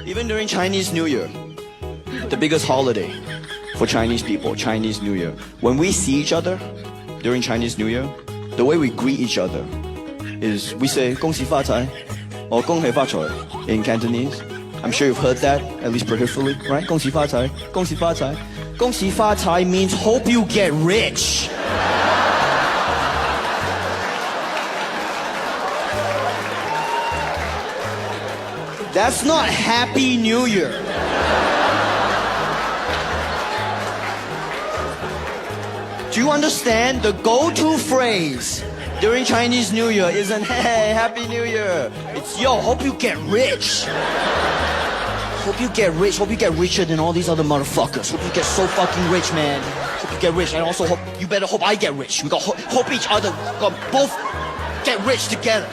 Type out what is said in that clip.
Even during Chinese New Year, the biggest holiday for Chinese people, Chinese New Year, when we see each other during Chinese New Year, the way we greet each other is we say 恭喜发财 or 恭喜发财 in Cantonese. I'm sure you've heard that, at least peripherally, right? 恭喜发财, 恭喜发财. 恭喜发财 means hope you get rich. That's not Happy New Year. Do you understand? The go-to phrase during Chinese New Year isn't, hey, Happy New Year. It's, yo, hope you get rich. Hope you get rich. Hope you get richer than all these other motherfuckers. Hope you get so fucking rich, man. Hope you get rich. And also, you better hope I get rich. We got hope each other. We got both get rich together.